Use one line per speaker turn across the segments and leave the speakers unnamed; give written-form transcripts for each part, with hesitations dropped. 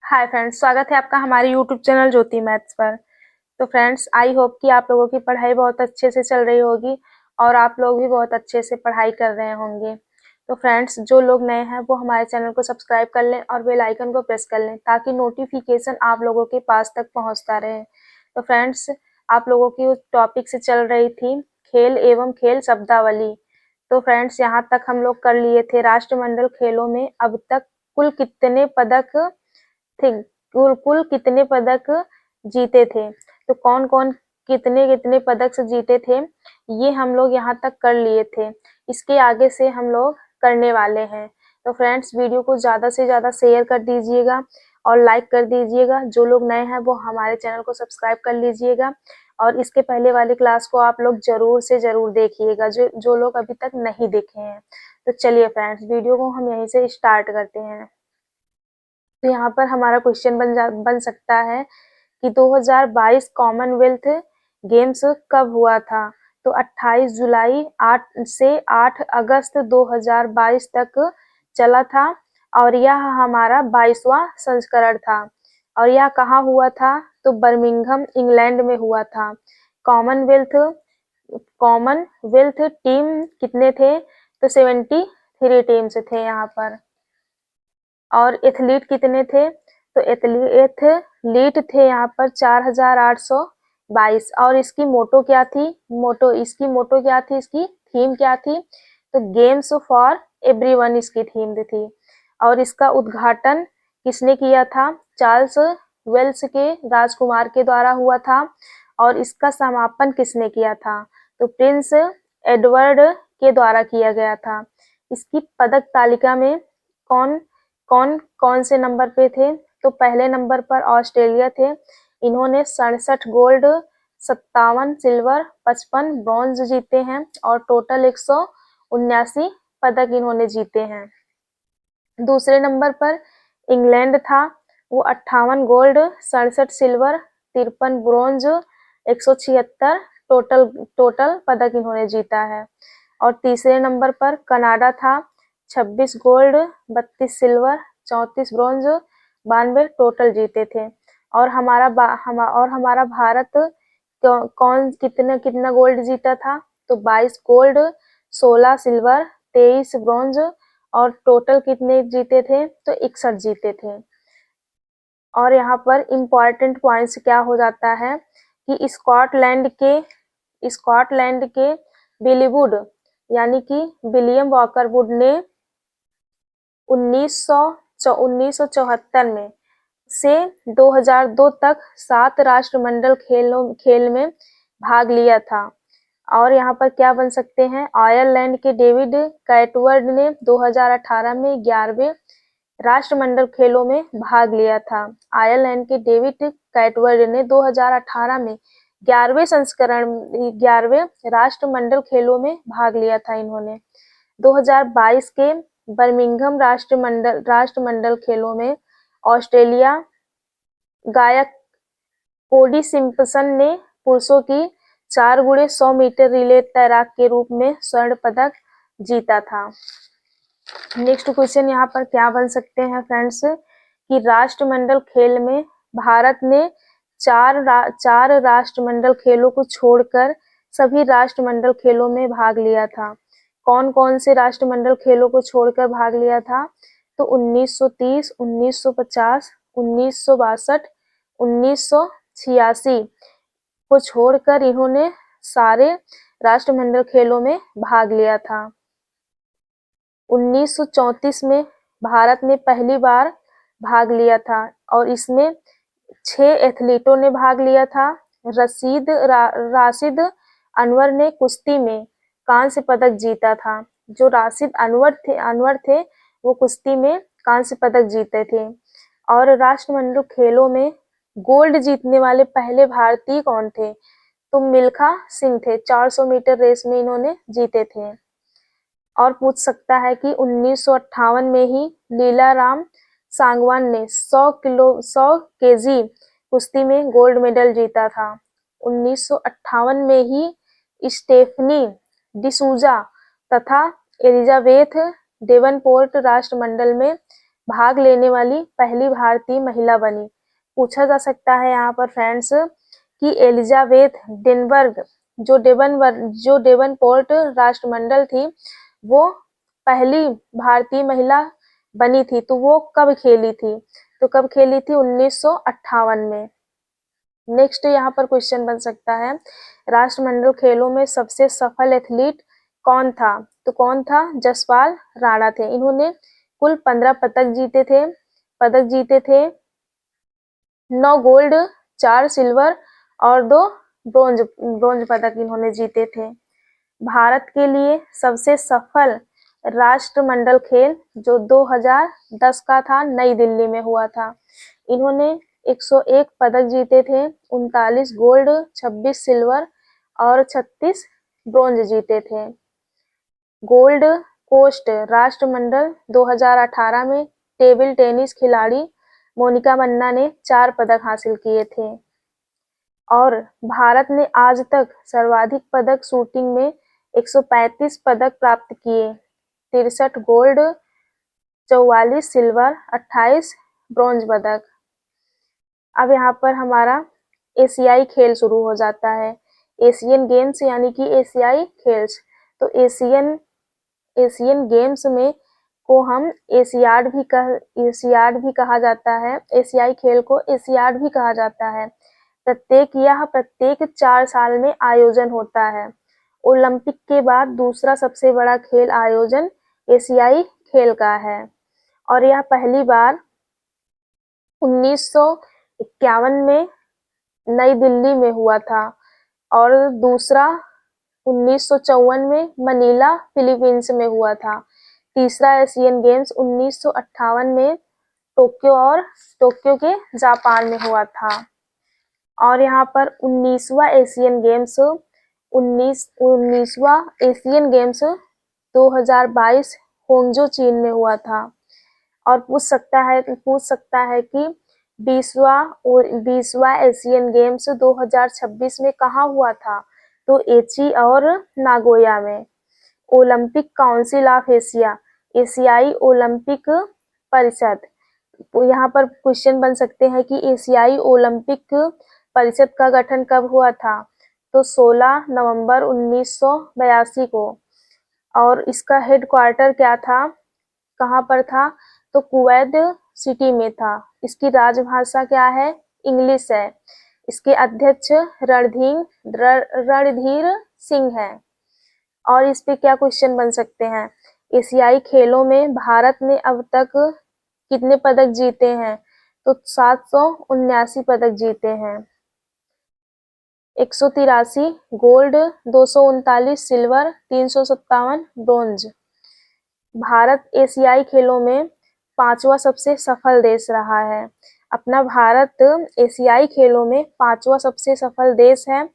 Hi friends, स्वागत है आपका हमारे यूट्यूब चैनल ज्योति मैथ्स पर। तो फ्रेंड्स, आई होप कि आप लोगों की पढ़ाई बहुत अच्छे से चल रही होगी और आप लोग भी बहुत अच्छे से पढ़ाई कर रहे होंगे। तो फ्रेंड्स, जो लोग नए हैं वो हमारे चैनल को सब्सक्राइब कर लें और बेल आइकन को प्रेस कर लें ताकि नोटिफिकेशन आप लोगों के पास तक पहुंचता रहे। तो फ्रेंड्स, आप लोगों की उस टॉपिक से चल रही थी खेल एवं खेल शब्दावली। तो फ्रेंड्स, यहाँ तक हम लोग कर लिए थे राष्ट्रमंडल खेलों में अब तक कुल कितने पदक थे, कुल कितने पदक जीते थे। तो कौन कौन कितने कितने पदक से जीते थे ये हम लोग यहाँ तक कर लिए थे। इसके आगे से हम लोग करने वाले हैं। तो फ्रेंड्स, वीडियो को ज़्यादा से ज़्यादा शेयर कर दीजिएगा और लाइक कर दीजिएगा। जो लोग नए हैं वो हमारे चैनल को सब्सक्राइब कर लीजिएगा और इसके पहले वाली क्लास को आप लोग जरूर से जरूर देखिएगा, जो जो लोग अभी तक नहीं देखे हैं। तो चलिए फ्रेंड्स, वीडियो को हम यहीं से स्टार्ट करते हैं। तो यहाँ पर हमारा क्वेश्चन बन सकता है कि 2022 कॉमनवेल्थ गेम्स कब हुआ था। तो 28 जुलाई 8 से 8 अगस्त 2022 तक चला था और यह हमारा 22वां संस्करण था। और यह कहाँ हुआ था? तो बर्मिंघम इंग्लैंड में हुआ था। कॉमनवेल्थ कॉमनवेल्थ टीम कितने थे? तो 73 टीम्स थे यहाँ पर। और एथलीट कितने थे? तो एथलीट थे यहाँ पर 4822। और इसकी मोटो क्या थी? इसकी मोटो क्या थी? इसकी थीम क्या थी? तो गेम्स फॉर एवरीवन इसकी थीम थी। और इसका उद्घाटन किसने किया था? चार्ल्स वेल्स के राजकुमार के द्वारा हुआ था। और इसका समापन किसने किया था? तो प्रिंस एडवर्ड के द्वारा किया गया था। इसकी पदक तालिका में कौन कौन कौन से नंबर पे थे? तो पहले नंबर पर ऑस्ट्रेलिया थे। इन्होंने 67 गोल्ड, 57 सिल्वर, 55 ब्रॉन्ज जीते हैं और टोटल 179 पदक इन्होंने जीते हैं। दूसरे नंबर पर इंग्लैंड था। वो 58 gold, 67 silver, 53 bronze, 176 total total पदक इन्होंने जीता है। और तीसरे नंबर पर कनाडा था। 26 गोल्ड, 32 सिल्वर, 34 ब्रॉन्ज, 92 टोटल जीते थे। और हमारा भारत कौन कितना कितना गोल्ड जीता था? तो 22 गोल्ड, 16 सिल्वर, 23 ब्रॉन्ज और टोटल कितने जीते थे? तो 61 जीते थे। और यहाँ पर इम्पॉर्टेंट पॉइंट्स क्या हो जाता है कि स्कॉटलैंड के बिलीवुड यानी कि विलियम वॉकर वुड ने 1974 में से 2002 तक 7 राष्ट्रमंडल खेल में भाग लिया था। और यहाँ पर क्या बन सकते हैं? आयरलैंड के डेविड कैटवर्ड ने 2018 में 11वें राष्ट्रमंडल खेलों में भाग लिया था। आयरलैंड के डेविड कैटवर्ड ने 2018 में 11वें राष्ट्रमंडल खेलों में भाग लिया था इन्होंने। 2022 के बर्मिंघम राष्ट्रमंडल खेलों में ऑस्ट्रेलिया गायक कोडी सिम्पसन ने पुरुषों की 4x100 मीटर रिले तैराक के रूप में स्वर्ण पदक जीता था। नेक्स्ट क्वेश्चन यहाँ पर क्या बन सकते हैं फ्रेंड्स कि राष्ट्रमंडल खेल में भारत ने चार राष्ट्रमंडल खेलों को छोड़कर सभी राष्ट्रमंडल खेलों में भाग लिया था। कौन कौन से राष्ट्रमंडल खेलों को छोड़कर भाग लिया था? तो 1930, 1950, 1962, 1986 को छोड़कर इन्होंने सारे राष्ट्रमंडल खेलों में भाग लिया था। 1934 में भारत ने पहली बार भाग लिया था और इसमें 6 एथलीटों ने भाग लिया था। राशिद अनवर ने कुश्ती में कांस्य पदक जीता था। जो राशिद अनवर थे वो कुश्ती में कांस्य पदक जीते थे। और राष्ट्रमंडल खेलों में गोल्ड जीतने वाले पहले भारतीय कौन थे? तो मिल्खा सिंह थे। 400 मीटर रेस में इन्होंने जीते थे। और पूछ सकता है कि 1958 में ही लीलाराम सांगवान ने 100 केजी कुश्ती में गोल्ड मेडल जीता था। 1958 में ही स्टेफनी डिसूजा तथा एलिजाबेथ डेवनपोर्ट राष्ट्रमंडल में भाग लेने वाली पहली भारतीय महिला बनी। पूछा जा सकता है यहाँ पर फ्रेंड्स कि एलिजाबेथ डेनबर्ग जो डेवनपोर्ट राष्ट्रमंडल थी, वो पहली भारतीय महिला बनी थी, तो वो कब खेली थी? तो कब खेली थी? 1958 में। नेक्स्ट यहाँ पर क्वेश्चन बन सकता है, राष्ट्रमंडल खेलों में सबसे सफल एथलीट कौन था? तो कौन था? जसपाल राणा थे। इन्होंने कुल 15 पदक जीते थे, 9 गोल्ड, 4 सिल्वर और 2 ब्रोंज पदक इन्होंने जीते थे। भारत के लिए सबसे सफल राष्ट्रमंडल खेल जो 2010 का था, नई दिल्ली में हुआ था। इन्होंने 101 पदक जीते थे, 39 गोल्ड, 26 सिल्वर और 36 ब्रोंज जीते थे। गोल्ड कोस्ट राष्ट्रमंडल 2018 में टेबल टेनिस खिलाड़ी मोनिका मन्ना ने 4 पदक हासिल किए थे। और भारत ने आज तक सर्वाधिक पदक शूटिंग में 135 पदक प्राप्त किए, 63 गोल्ड, 44 सिल्वर, 28 ब्रॉन्ज पदक। अब यहाँ पर हमारा एशियाई खेल शुरू हो जाता है, एशियन गेम्स यानी कि एशियाई खेल्स। तो एशियन गेम्स में को हम एशियाड भी कहा जाता है, एशियाई खेल को एशियाड भी कहा जाता है। प्रत्येक 4 साल में आयोजन होता है। ओलंपिक के बाद दूसरा सबसे बड़ा खेल आयोजन एशियाई खेल का है और यह पहली बार 1951 में नई दिल्ली में हुआ था और दूसरा 1954 में मनीला फिलीपींस में हुआ था। तीसरा एशियन गेम्स 1958 में टोक्यो के जापान में हुआ था। और यहाँ पर 19वां एशियन गेम्स 2022 होंगजो चीन में हुआ था। और पूछ सकता है कि 20वां एशियन गेम्स 2026 में कहाँ हुआ था? तो एची और नागोया में। ओलंपिक काउंसिल ऑफ एशिया, एशियाई ओलंपिक परिषद। यहाँ पर क्वेश्चन बन सकते हैं कि एशियाई ओलंपिक परिषद का गठन कब हुआ था? तो 16 नवंबर 1982 को। और इसका हेडक्वार्टर क्या था, कहाँ पर था? तो कुवैत सिटी में था। इसकी राजभाषा क्या है? इंग्लिश है। इसके अध्यक्ष रणधीर सिंह है। और इस पे क्या क्वेश्चन बन सकते हैं? एशियाई खेलों में भारत ने अब तक कितने पदक जीते हैं? तो 779 पदक जीते हैं, 183 गोल्ड, 239 सिल्वर, 357 ब्रोंज। भारत एशियाई खेलों में 5वां सबसे सफल देश रहा है। अपना भारत एशियाई खेलों में 5वां सबसे सफल देश है।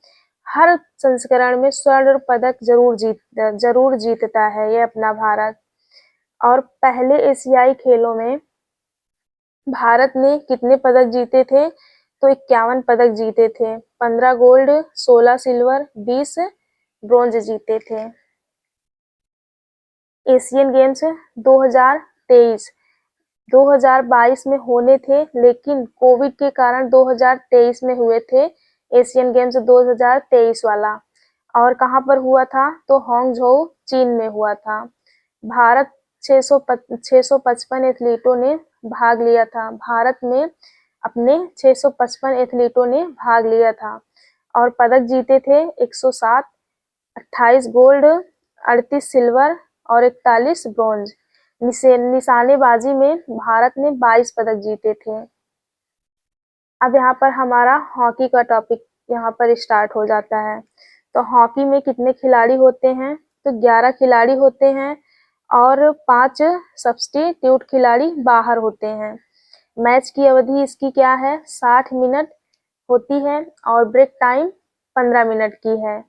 हर संस्करण में स्वर्ण पदक जरूर जीतता है ये अपना भारत। और पहले एशियाई खेलों में भारत ने कितने पदक जीते थे? तो 51 पदक जीते थे, 15 गोल्ड, 16 सिल्वर, 20 ब्रोंज जीते थे। एशियन गेम्स 2022 में होने थे, लेकिन कोविड के कारण 2023 में हुए थे एशियन गेम्स 2023 वाला। और कहाँ पर हुआ था? तो हांगझोउ चीन में हुआ था। भारत 655 एथलीटों ने भाग लिया था। भारत में अपने 655 एथलीटों ने भाग लिया था और पदक जीते थे 107, 28 गोल्ड, 38 सिल्वर और 41 ब्रोंज। निशानेबाजी में भारत ने 22 पदक जीते थे। अब यहाँ पर हमारा हॉकी का टॉपिक यहाँ पर स्टार्ट हो जाता है। तो हॉकी में कितने खिलाड़ी होते हैं? तो 11 खिलाड़ी होते हैं और 5 सब्स्टिट्यूट खिलाड़ी बाहर होते हैं। मैच की अवधि इसकी क्या है? 60 मिनट होती है और ब्रेक टाइम 15 मिनट की है।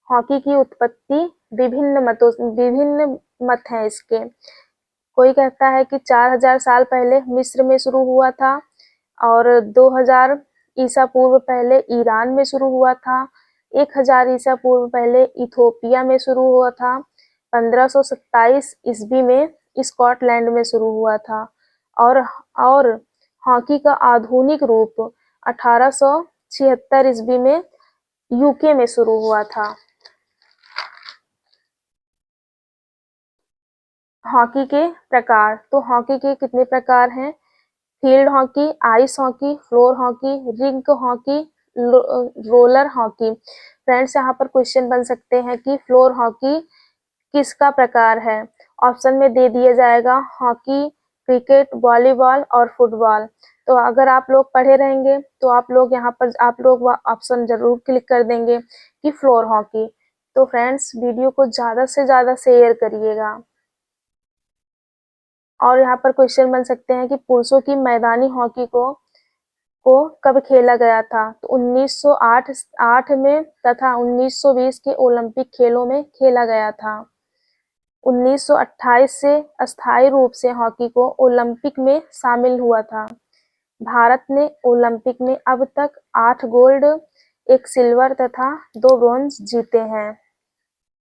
हॉकी की उत्पत्ति विभिन्न मत हैं इसके। कोई कहता है कि 4000 साल पहले मिस्र में शुरू हुआ था और 2000 ईसा पूर्व पहले ईरान में शुरू हुआ था, 1000 ईसा पूर्व पहले इथोपिया में शुरू हुआ था, 1527 ईस्वी में स्कॉटलैंड में शुरू हुआ था और और हॉकी का आधुनिक रूप 1876 ईस्वी में यूके में शुरू हुआ था। हॉकी के प्रकार, तो हॉकी के कितने प्रकार हैं? Field hockey, ice hockey, floor hockey, rink hockey, roller hockey. Friends, यहाँ पर क्वेश्चन बन सकते हैं कि फ्लोर हॉकी किसका प्रकार है? ऑप्शन में दे दिया जाएगा हॉकी, क्रिकेट, वॉलीबॉल और फुटबॉल। तो अगर आप लोग पढ़े रहेंगे तो आप लोग यहाँ पर आप लोग ऑप्शन जरूर क्लिक कर देंगे कि फ्लोर हॉकी। तो फ्रेंड्स, वीडियो को ज्यादा से ज्यादा शेयर करिएगा। और यहाँ पर क्वेश्चन बन सकते हैं कि पुरुषों की मैदानी हॉकी को कब खेला गया था? तो 1908 में तथा 1920 के ओलंपिक खेलों में खेला गया था। 1928 से अस्थायी रूप से हॉकी को ओलंपिक में शामिल हुआ था। भारत ने ओलंपिक में अब तक 8 गोल्ड, 1 सिल्वर तथा 2 ब्रॉन्ज जीते हैं।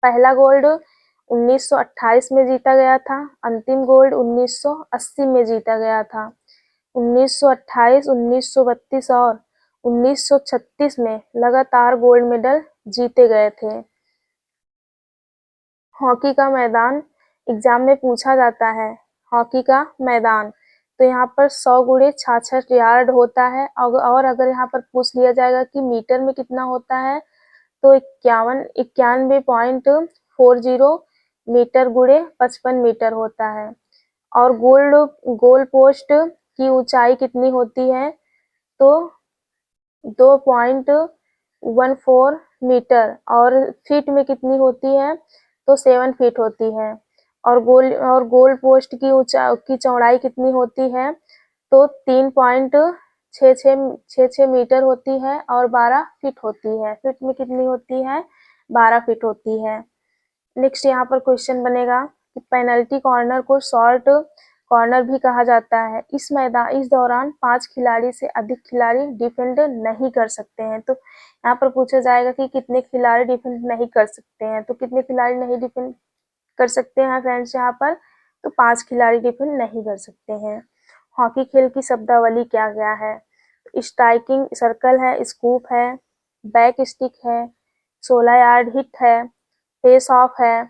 पहला गोल्ड 1928 में जीता गया था, अंतिम गोल्ड 1980 में जीता गया था। 1928, 1932 और 1936 में लगातार गोल्ड मेडल जीते गए थे। हॉकी का मैदान एग्जाम में पूछा जाता है। हॉकी का मैदान, तो यहाँ पर 100 गुणे 66 यार्ड होता है। और अगर यहाँ पर पूछ लिया जाएगा कि मीटर में कितना होता है, तो 91.40 मीटर गुणे 55 मीटर होता है। और गोल पोस्ट की ऊंचाई कितनी होती है? तो 2.14 मीटर। और फीट में कितनी होती है? तो 7 फीट होती है। और गोल पोस्ट की चौड़ाई कितनी होती है? तो 3.66 मीटर होती है और 12 फीट होती है। फीट में कितनी होती है? 12 फीट होती है। नेक्स्ट यहाँ पर क्वेश्चन बनेगा कि पेनल्टी कॉर्नर को शॉर्ट कॉर्नर भी कहा जाता है। इस दौरान 5 खिलाड़ी से अधिक खिलाड़ी डिफेंड नहीं कर सकते हैं। तो यहाँ पर पूछा जाएगा कि कितने खिलाड़ी डिफेंड नहीं कर सकते हैं। तो कितने खिलाड़ी नहीं डिफेंड कर सकते हैं फ्रेंड्स? यहाँ पर तो 5 खिलाड़ी डिफेंड नहीं कर सकते हैं। हॉकी खेल की शब्दावली क्या क्या है? स्ट्राइकिंग सर्कल है, स्कूप है, बैक स्टिक है, 16 यार्ड हिट है, फेस ऑफ है,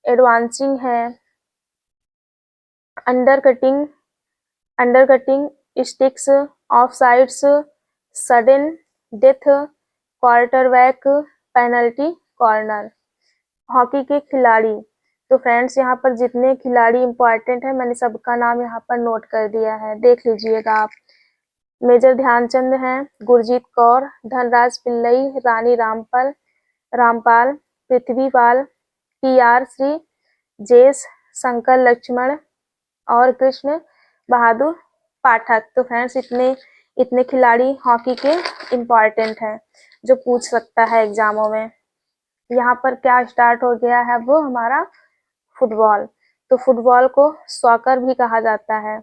एडवांसिंग है, undercutting sticks, offsides, sudden death, quarterback, penalty corner. Hockey के खिलाड़ी, तो फ्रेंड्स यहाँ पर जितने खिलाड़ी इंपॉर्टेंट है मैंने सबका नाम यहाँ पर नोट कर दिया है, देख लीजिएगा आप। मेजर ध्यानचंद हैं, गुरजीत कौर, धनराज पिल्लई, रानी रामपाल, पृथ्वीपाल, PR श्री, जेस शंकर लक्ष्मण और कृष्ण बहादुर पाठक। तो फ्रेंड्स, इतने खिलाड़ी हॉकी के इम्पोर्टेंट हैं जो पूछ सकता है एग्जामों में। यहाँ पर क्या स्टार्ट हो गया है? वो हमारा फुटबॉल। तो फुटबॉल को सॉकर भी कहा जाता है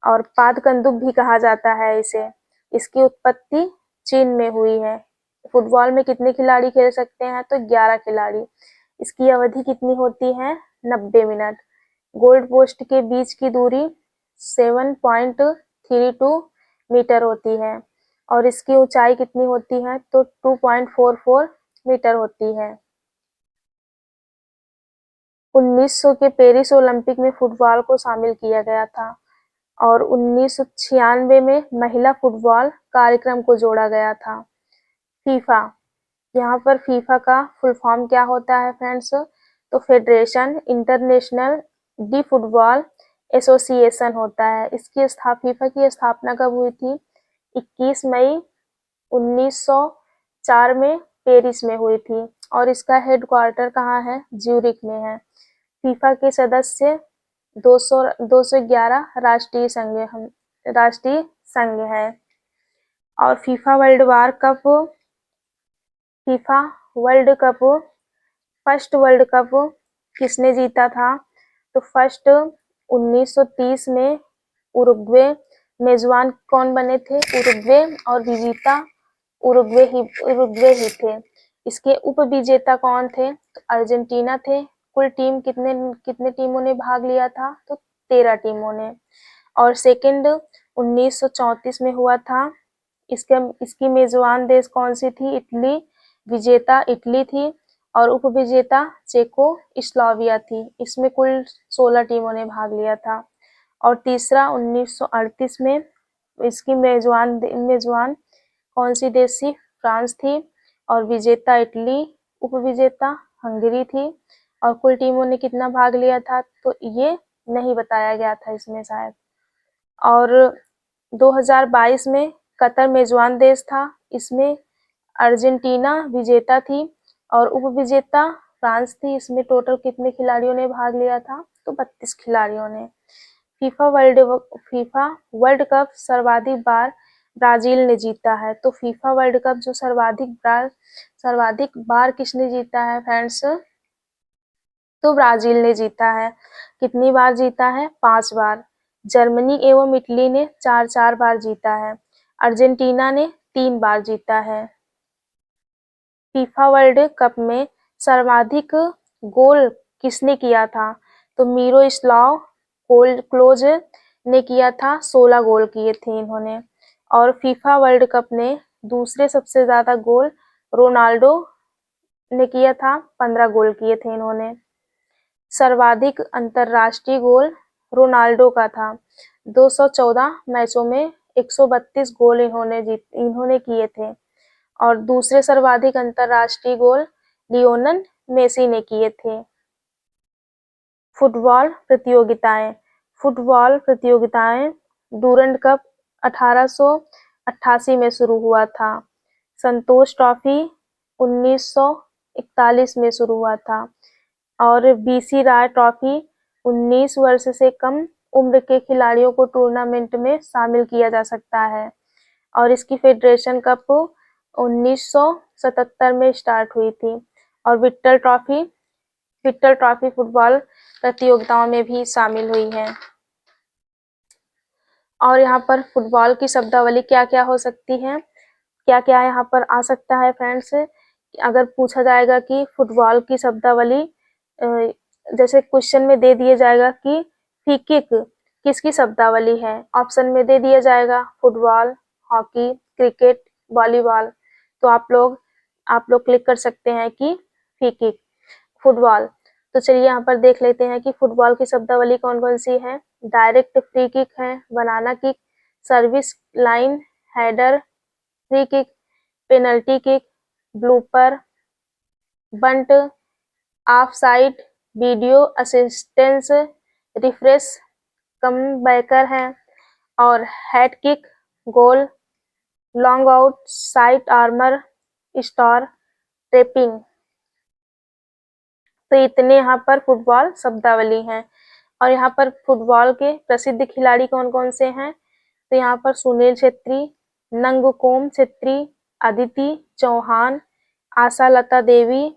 और पादकंदुक भी कहा जाता है इसे। इसकी उत्पत्ति चीन में हुई है। फुटबॉल में कितने खिलाड़ी खेल सकते हैं? तो 11 खिलाड़ी। इसकी अवधि कितनी होती है? 90 मिनट। गोल पोस्ट के बीच की दूरी 7.32 मीटर होती है और इसकी ऊंचाई कितनी होती है? तो 2.44 मीटर होती है। 1900 के पेरिस ओलंपिक में फुटबॉल को शामिल किया गया था और 1996 में महिला फुटबॉल कार्यक्रम को जोड़ा गया था। फीफा, यहाँ पर फीफा का फुल फॉर्म क्या होता है फ्रेंड्स? तो federation international D football association होता है। फीफा की स्थापना कब हुई थी? 21 मई 1904 में पेरिस में हुई थी और इसका हेडक्वार्टर कहाँ है? ज्यूरिक में है। फीफा के सदस्य 211 राष्ट्रीय संघ है। और FIFA world cup first world cup किसने जीता था? तो फर्स्ट 1930 में उरुग्वे मेजबान कौन बने थे? उरुग्वे। और विजेता उरुग्वे ही थे। इसके उप विजेता कौन थे? तो अर्जेंटीना थे। कुल टीम कितने टीमों ने भाग लिया था? तो 13 टीमों ने। और सेकंड 1934 में हुआ था। इसकी मेजबान देश कौन सी थी? इटली। विजेता इटली थी और उपविजेता चेकोस्लोवाकिया थी। इसमें कुल 16 टीमों ने भाग लिया था। और तीसरा 1938 में इसकी मेजबान कौन सी देश थी? फ्रांस थी और विजेता इटली, उपविजेता हंगरी थी। और कुल टीमों ने कितना भाग लिया था तो ये नहीं बताया गया था इसमें शायद। और 2022 में कतर मेजबान देश था। इसमें अर्जेंटीना विजेता थी और उपविजेता फ्रांस थी। इसमें टोटल कितने खिलाड़ियों ने भाग लिया था? तो 32 खिलाड़ियों ने। फीफा वर्ल्ड कप सर्वाधिक बार ब्राजील ने जीता है। तो फीफा वर्ल्ड कप जो सर्वाधिक बार किसने जीता है फ्रेंड्स? तो ब्राजील ने जीता है। कितनी बार जीता है? 5 बार। जर्मनी एवं इटली ने 4-4 बार जीता है। अर्जेंटीना ने 3 बार जीता है। फीफा वर्ल्ड कप में सर्वाधिक गोल किसने किया था? तो मिरोस्लाव क्लोज ने किया था। 16 गोल किए थे इन्होंने। और फीफा वर्ल्ड कप में दूसरे सबसे ज्यादा गोल रोनाल्डो ने किया था। 15 गोल किए थे इन्होंने। सर्वाधिक अंतरराष्ट्रीय गोल रोनाल्डो का था। 214 मैचों में 132 गोल इन्होंने किए थे। और दूसरे सर्वाधिक अंतरराष्ट्रीय गोल लियोनेल मेसी ने किए थे। फुटबॉल प्रतियोगिताएं डूरंड कप 1888 में शुरू हुआ था। संतोष ट्रॉफी 1941 में शुरू हुआ था। और बीसी राय ट्रॉफी 19 वर्ष से कम उम्र के खिलाड़ियों को टूर्नामेंट में शामिल किया जा सकता है। और इसकी फेडरेशन कप 1977 में स्टार्ट हुई थी। और विक्टर ट्रॉफी फुटबॉल प्रतियोगिताओं में भी शामिल हुई है। और यहाँ पर फुटबॉल की शब्दावली क्या क्या हो सकती है, क्या क्या यहाँ पर आ सकता है फ्रेंड्स? अगर पूछा जाएगा कि फुटबॉल की शब्दावली, जैसे क्वेश्चन में दे दिया जाएगा कि फ्री किक किसकी शब्दावली है, ऑप्शन में दे दिया जाएगा फुटबॉल, हॉकी, क्रिकेट, वॉलीबॉल। तो आप लोग क्लिक कर सकते हैं कि फ्री किक, फुटबॉल। तो चलिए यहाँ पर देख लेते हैं कि फुटबॉल की शब्दावली कौन कौन सी है। डायरेक्ट फ्री किक है, banana kick, service line, header, free kick, penalty kick, blooper, bunt, off side, video assistance, refresh, comebacker है, और head kick, goal, long out, side armour, star, trapping. तो इतने यहाँ पर फुटबॉल शब्दावली हैं। और यहाँ पर फुटबॉल के प्रसिद्ध खिलाड़ी कौन कौन से हैं? तो यहाँ पर सुनील छेत्री, नंगकोम छेत्री, अदिति चौहान, आशा लता देवी,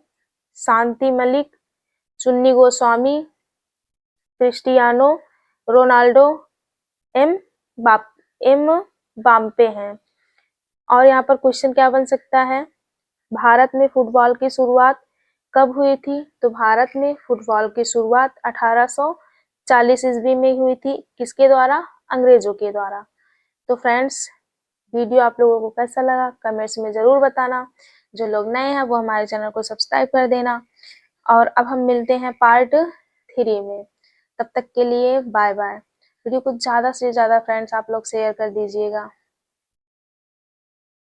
शांति मलिक, चुन्नी गोस्वामी, क्रिस्टियानो रोनाल्डो, एम बाम्पे हैं। और यहाँ पर क्वेश्चन क्या बन सकता है? भारत में फुटबॉल की शुरुआत कब हुई थी? तो भारत में फुटबॉल की शुरुआत 1840 ईस्वी में हुई थी। किसके द्वारा? अंग्रेजों के द्वारा। तो फ्रेंड्स, वीडियो आप लोगों को कैसा लगा कमेंट्स में जरूर बताना। जो लोग नए हैं वो हमारे चैनल को सब्सक्राइब कर देना। और अब हम मिलते हैं पार्ट 3 में। तब तक के लिए बाय बाय। वीडियो को ज़्यादा से ज़्यादा फ्रेंड्स आप लोग शेयर कर दीजिएगा।